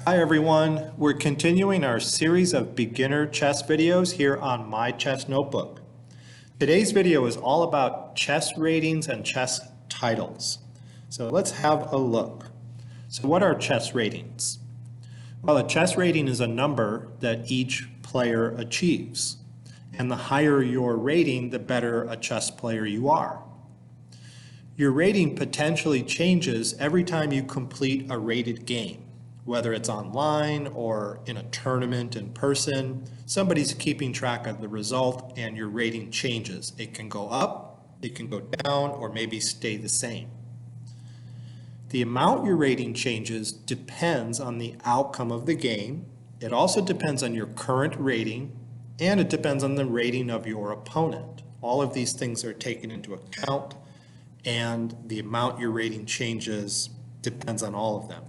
Hi everyone, we're continuing our series of beginner chess videos here on My Chess Notebook. Today's video is all about chess ratings and chess titles. So let's have a look. So what are chess ratings? Well, a chess rating is a number that each player achieves. And the higher your rating, the better a chess player you are. Your rating potentially changes every time you complete a rated game. Whether it's online or in a tournament in person, somebody's keeping track of the result and your rating changes. It can go up, it can go down, or maybe stay the same. The amount your rating changes depends on the outcome of the game. It also depends on your current rating, and it depends on the rating of your opponent. All of these things are taken into account, and the amount your rating changes depends on all of them.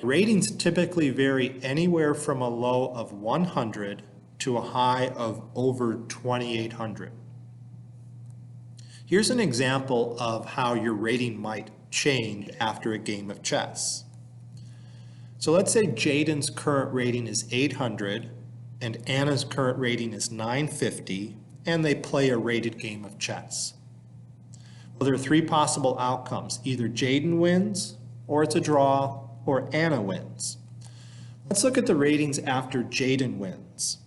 Ratings typically vary anywhere from a low of 100 to a high of over 2,800. Here's an example of how your rating might change after a game of chess. So let's say Jaden's current rating is 800 and Anna's current rating is 950, and they play a rated game of chess. Well, there are three possible outcomes. Either Jaden wins, or it's a draw, or Anna wins. Let's look at the ratings after Jaden wins.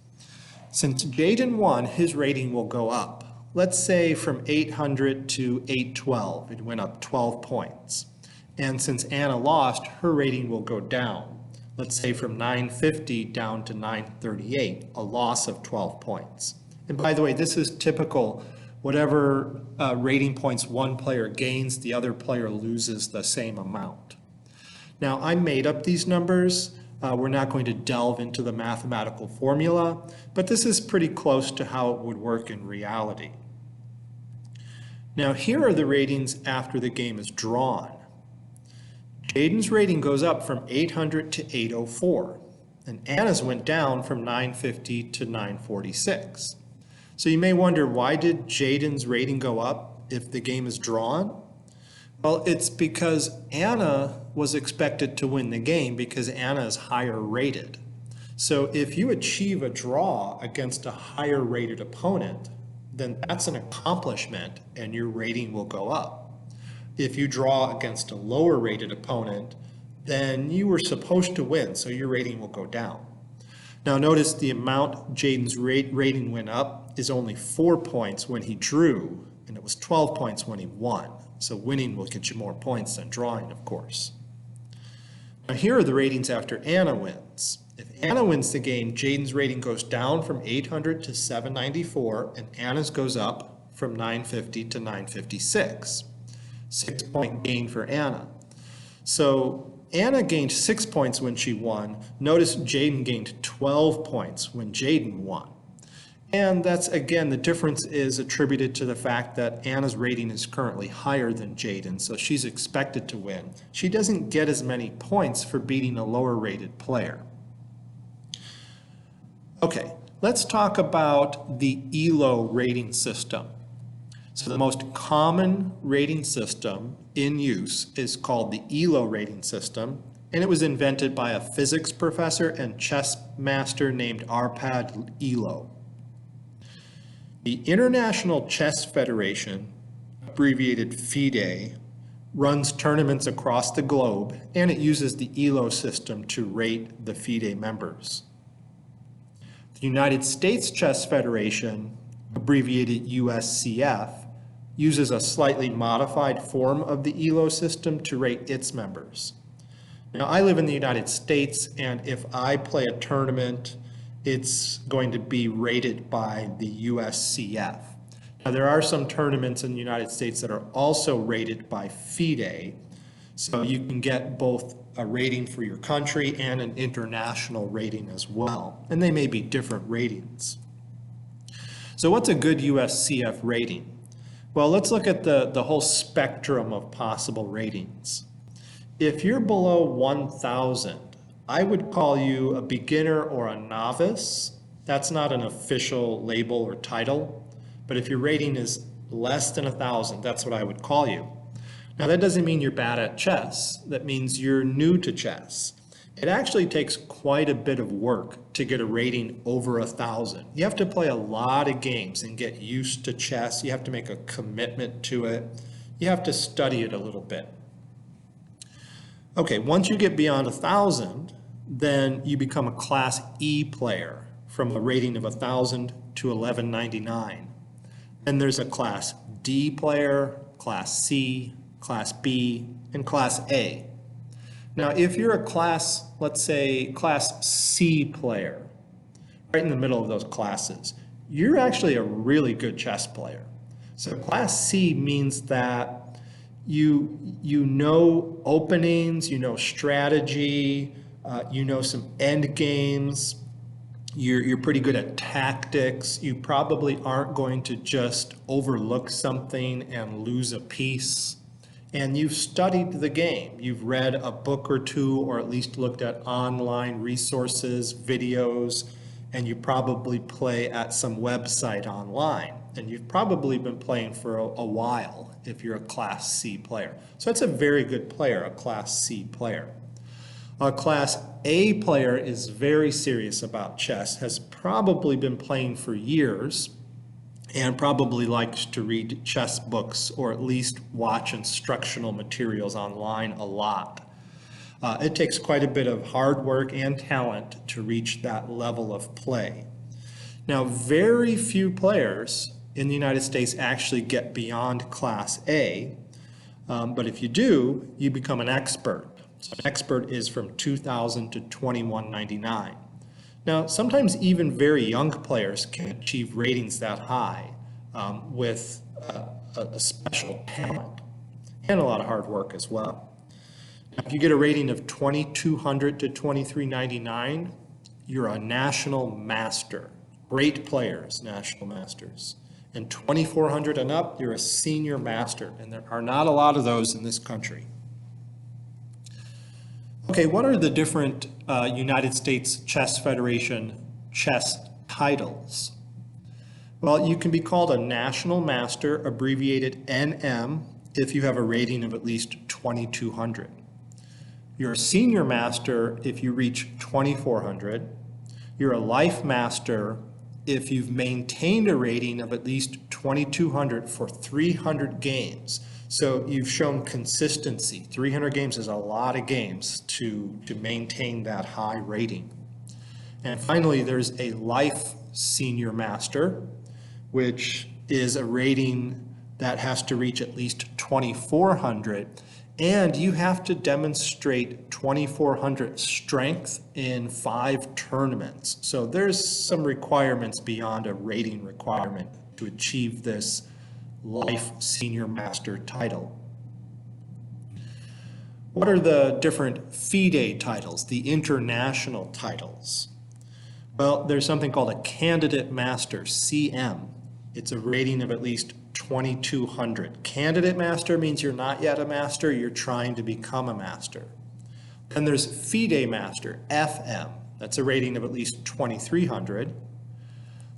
Since Jaden won, his rating will go up. Let's say from 800 to 812, it went up 12 points. And since Anna lost, her rating will go down. Let's say from 950 down to 938, a loss of 12 points. And by the way, this is typical. Whatever rating points one player gains, the other player loses the same amount. Now, I made up these numbers. We're not going to delve into the mathematical formula, but this is pretty close to how it would work in reality. Now, here are the ratings after the game is drawn. Jaden's rating goes up from 800 to 804, and Anna's went down from 950 to 946. So you may wonder, why did Jaden's rating go up if the game is drawn? Well, it's because Anna was expected to win the game because Anna is higher rated. So if you achieve a draw against a higher rated opponent, then that's an accomplishment and your rating will go up. If you draw against a lower rated opponent, then you were supposed to win, so your rating will go down. Now notice the amount Jaden's rating went up is only 4 points when he drew, and it was 12 points when he won. So winning will get you more points than drawing, of course. Now here are the ratings after Anna wins. If Anna wins the game, Jaden's rating goes down from 800 to 794, and Anna's goes up from 950 to 956. 6-point gain for Anna. So Anna gained 6 points when she won. Notice Jaden gained 12 points when Jaden won. And that's, again, the difference is attributed to the fact that Anna's rating is currently higher than Jaden, so she's expected to win. She doesn't get as many points for beating a lower rated player. Okay, let's talk about the Elo rating system. So the most common rating system in use is called the Elo rating system, and it was invented by a physics professor and chess master named Arpad Elo. The International Chess Federation, abbreviated FIDE, runs tournaments across the globe, and it uses the Elo system to rate the FIDE members. The United States Chess Federation, abbreviated USCF, uses a slightly modified form of the Elo system to rate its members. Now, I live in the United States, and if I play a tournament, it's going to be rated by the USCF. Now, there are some tournaments in the United States that are also rated by FIDE, so you can get both a rating for your country and an international rating as well, and they may be different ratings. So what's a good USCF rating? Well, let's look at the whole spectrum of possible ratings. If you're below 1,000, I would call you a beginner or a novice. That's not an official label or title, but if your rating is less than 1,000, that's what I would call you. Now that doesn't mean you're bad at chess. That means you're new to chess. it actually takes quite a bit of work to get a rating over 1,000. You have to play a lot of games and get used to chess. You have to make a commitment to it. You have to study it a little bit. Okay, once you get beyond 1,000, then you become a Class E player from a rating of 1,000 to 1199. Then there's a Class D player, Class C, Class B, and Class A. Now, if you're a class, let's say Class C player, right in the middle of those classes, you're actually a really good chess player. So Class C means that you know openings, you know strategy, you know some end games, you're pretty good at tactics. You probably aren't going to just overlook something and lose a piece. And you've studied the game. You've read a book or two, or at least looked at online resources, videos, and you probably play at some website online. And you've probably been playing for a while if you're a Class C player. So that's a very good player, a Class C player. A Class A player is very serious about chess, has probably been playing for years, and probably likes to read chess books or at least watch instructional materials online a lot. It takes quite a bit of hard work and talent to reach that level of play. Now, very few players in the United States actually get beyond Class A, but if you do, you become an expert. So an expert is from 2,000 to 2,199. Now, sometimes even very young players can achieve ratings that high with a special talent and a lot of hard work as well. Now, if you get a rating of 2,200 to 2,399, you're a national master. Great players, national masters. And 2,400 and up, you're a senior master, and there are not a lot of those in this country. Okay, what are the different United States Chess Federation chess titles? Well, you can be called a National Master, abbreviated NM, if you have a rating of at least 2,200. You're a Senior Master if you reach 2,400. You're a Life Master if you've maintained a rating of at least 2,200 for 300 games. So you've shown consistency. 300 games is a lot of games to maintain that high rating. And finally, there's a Life Senior Master, which is a rating that has to reach at least 2,400. And you have to demonstrate 2,400 strength in 5 tournaments. So there's some requirements beyond a rating requirement to achieve this Life Senior Master title. What are the different FIDE titles, the international titles? Well, there's something called a Candidate Master, CM. It's a rating of at least 2,200. Candidate Master means you're not yet a master, you're trying to become a master. Then there's FIDE Master, FM. That's a rating of at least 2,300.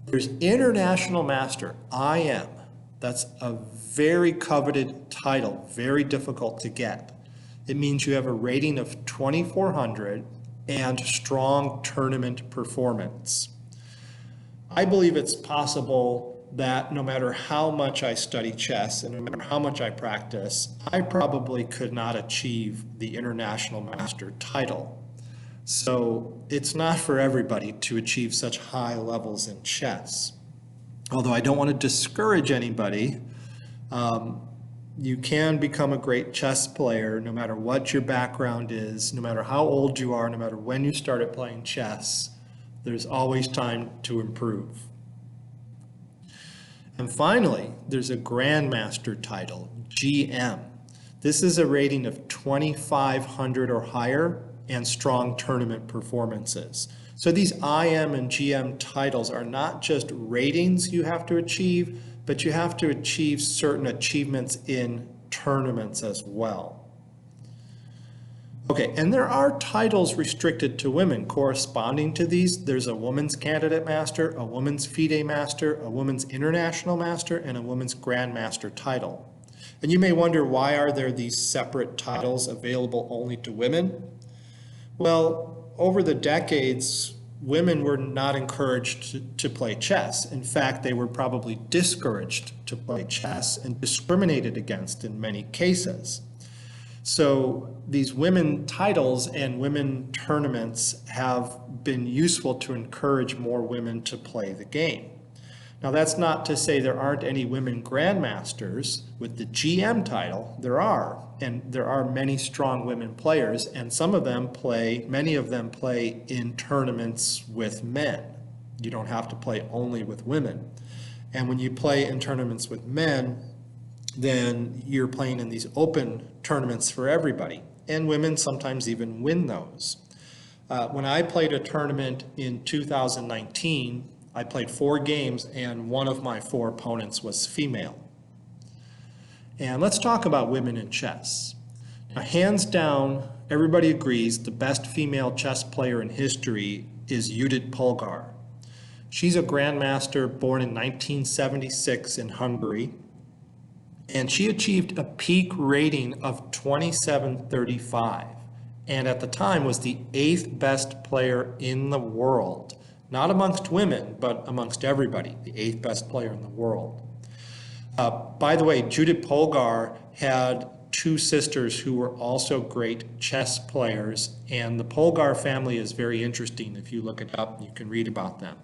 There's International Master, IM. That's a very coveted title, very difficult to get. It means you have a rating of 2,400 and strong tournament performance. I believe it's possible that no matter how much I study chess and no matter how much I practice, I probably could not achieve the International Master title. So it's not for everybody to achieve such high levels in chess. Although I don't want to discourage anybody, you can become a great chess player no matter what your background is, no matter how old you are, no matter when you started playing chess. There's always time to improve. And finally, there's a Grandmaster title, GM. This is a rating of 2,500 or higher and strong tournament performances. So these IM and GM titles are not just ratings you have to achieve, but you have to achieve certain achievements in tournaments as well. Okay, and there are titles restricted to women corresponding to these. There's a Women's Candidate Master, a Women's FIDE Master, a Women's International Master, and a Women's Grandmaster title. And you may wonder, why are there these separate titles available only to women? Well, over the decades, women were not encouraged to play chess. In fact, they were probably discouraged to play chess and discriminated against in many cases. So these women titles and women tournaments have been useful to encourage more women to play the game. Now, that's not to say there aren't any women grandmasters. With the GM title, there are, and there are many strong women players, and many of them play in tournaments with men. You don't have to play only with women. And when you play in tournaments with men, then you're playing in these open tournaments for everybody. And women sometimes even win those. When I played a tournament in 2019, I played 4 games, and one of my 4 opponents was female. And let's talk about women in chess. Now, hands down, everybody agrees the best female chess player in history is Judith Polgar. She's a grandmaster born in 1976 in Hungary, and she achieved a peak rating of 2735, and at the time was the 8th best player in the world. Not amongst women, but amongst everybody, the 8th best player in the world. By the way, Judith Polgar had 2 sisters who were also great chess players, and the Polgar family is very interesting. If you look it up, you can read about them.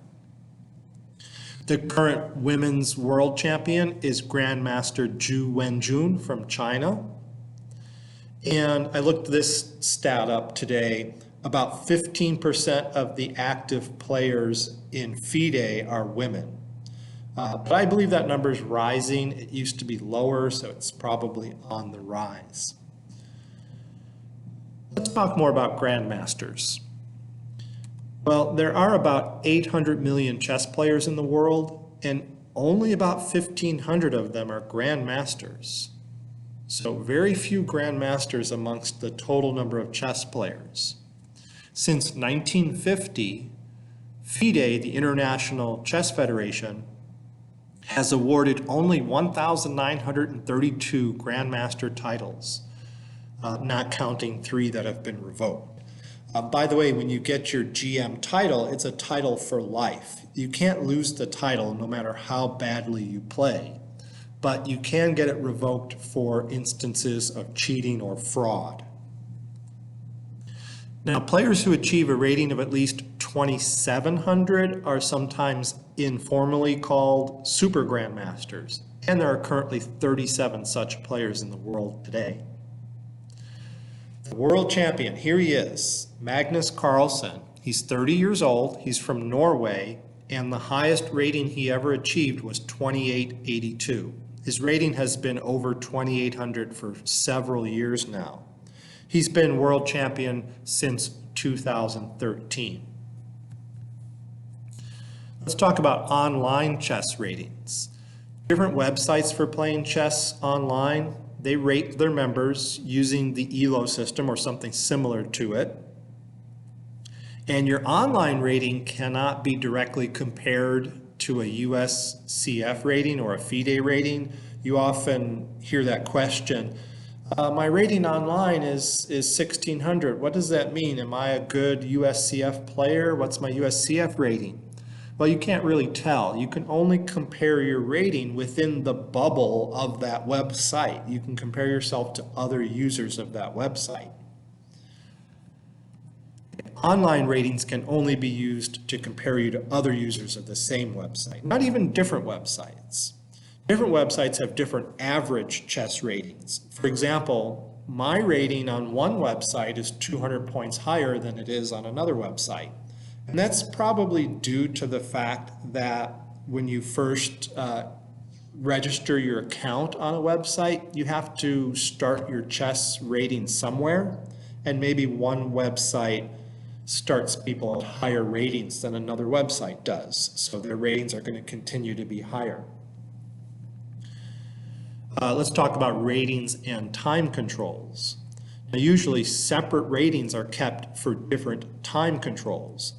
The current women's world champion is Grandmaster Zhu Wenjun from China. And I looked this stat up today. About 15% of the active players in FIDE are women. But I believe that number is rising. It used to be lower, so it's probably on the rise. Let's talk more about grandmasters. Well, there are about 800 million chess players in the world, and only about 1,500 of them are grandmasters. So very few grandmasters amongst the total number of chess players. Since 1950, FIDE, the International Chess Federation, has awarded only 1,932 grandmaster titles, not counting 3 that have been revoked. By the way, when you get your GM title, it's a title for life. You can't lose the title no matter how badly you play, but you can get it revoked for instances of cheating or fraud. Now, players who achieve a rating of at least 2,700 are sometimes informally called super grandmasters, and there are currently 37 such players in the world today. The world champion, here he is, Magnus Carlsen. He's 30 years old, he's from Norway, and the highest rating he ever achieved was 2882. His rating has been over 2,800 for several years now. He's been world champion since 2013. Let's talk about online chess ratings. Different websites for playing chess online, they rate their members using the Elo system or something similar to it. And your online rating cannot be directly compared to a USCF rating or a FIDE rating. You often hear that question. My rating online is 1,600. What does that mean? Am I a good USCF player? What's my USCF rating? Well, you can't really tell. You can only compare your rating within the bubble of that website. You can compare yourself to other users of that website. Online ratings can only be used to compare you to other users of the same website, not even different websites. Different websites have different average chess ratings. For example, my rating on one website is 200 points higher than it is on another website. And that's probably due to the fact that when you first register your account on a website, you have to start your chess rating somewhere, and maybe one website starts people at higher ratings than another website does. So their ratings are going to continue to be higher. Let's talk about ratings and time controls. Now, usually separate ratings are kept for different time controls.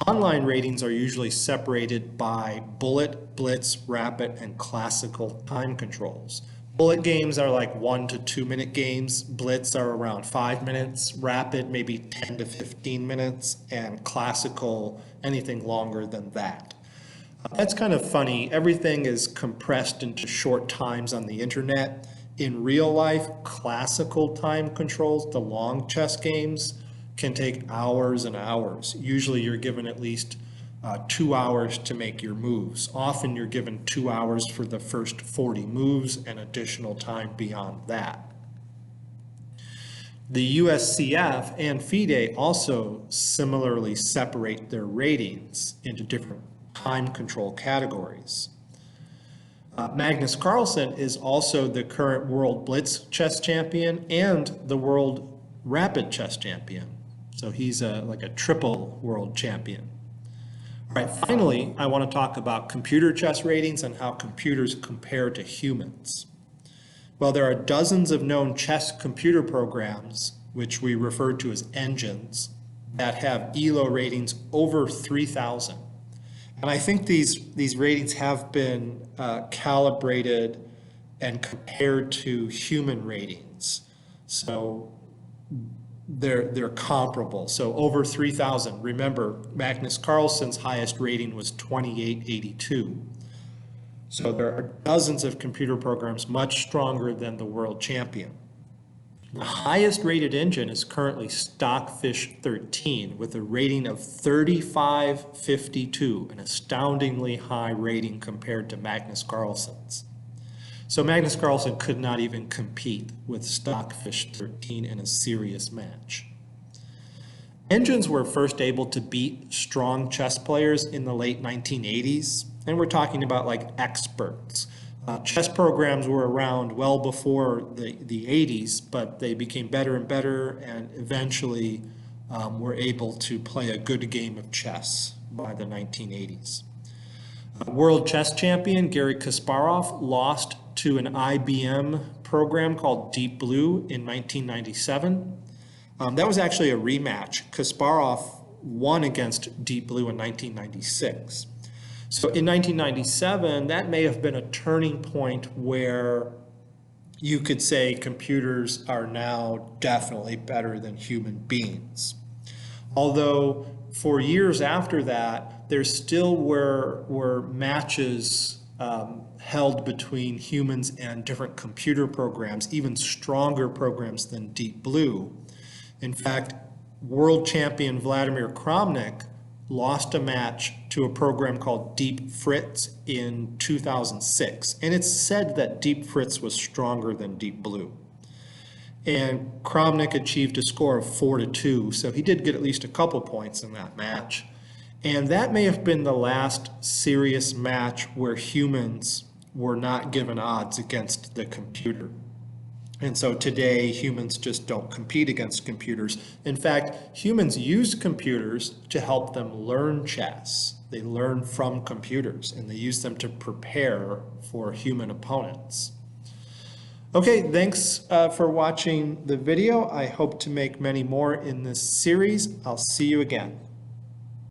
Online ratings are usually separated by bullet, blitz, rapid, and classical time controls. Bullet games are like 1 to 2 minute games. Blitz are around 5 minutes. Rapid, maybe 10 to 15 minutes. And classical, anything longer than that. That's kind of funny. Everything is compressed into short times on the internet. In real life, classical time controls, the long chess games, can take hours and hours. Usually you're given at least 2 hours to make your moves. Often you're given 2 hours for the first 40 moves and additional time beyond that. The USCF and FIDE also similarly separate their ratings into different time control categories. Magnus Carlsen is also the current world blitz chess champion and the world rapid chess champion. So he's like a triple world champion. All right, finally, I want to talk about computer chess ratings and how computers compare to humans. Well, there are dozens of known chess computer programs, which we refer to as engines, that have Elo ratings over 3,000. And I think these ratings have been calibrated and compared to human ratings. So they're comparable. So over 3,000. Remember, Magnus Carlsen's highest rating was 2882. So there are dozens of computer programs much stronger than the world champion. The highest rated engine is currently Stockfish 13 with a rating of 3552, an astoundingly high rating compared to Magnus Carlsen's. So Magnus Carlsen could not even compete with Stockfish 13 in a serious match. Engines were first able to beat strong chess players in the late 1980s, and we're talking about like experts. Chess programs were around well before the 80s, but they became better and better and eventually were able to play a good game of chess by the 1980s. World chess champion Garry Kasparov lost to an IBM program called Deep Blue in 1997. That was actually a rematch. Kasparov won against Deep Blue in 1996. So in 1997, that may have been a turning point where you could say computers are now definitely better than human beings. Although for years after that, there still were matches held between humans and different computer programs, even stronger programs than Deep Blue. In fact, world champion Vladimir Kramnik lost a match to a program called Deep Fritz in 2006. And it's said that Deep Fritz was stronger than Deep Blue. And Kramnik achieved a score of 4-2, so he did get at least a couple points in that match. And that may have been the last serious match where humans were not given odds against the computer. And so today, humans just don't compete against computers. In fact, humans use computers to help them learn chess. They learn from computers, and they use them to prepare for human opponents. Okay, thanks for watching the video. I hope to make many more in this series. I'll see you again.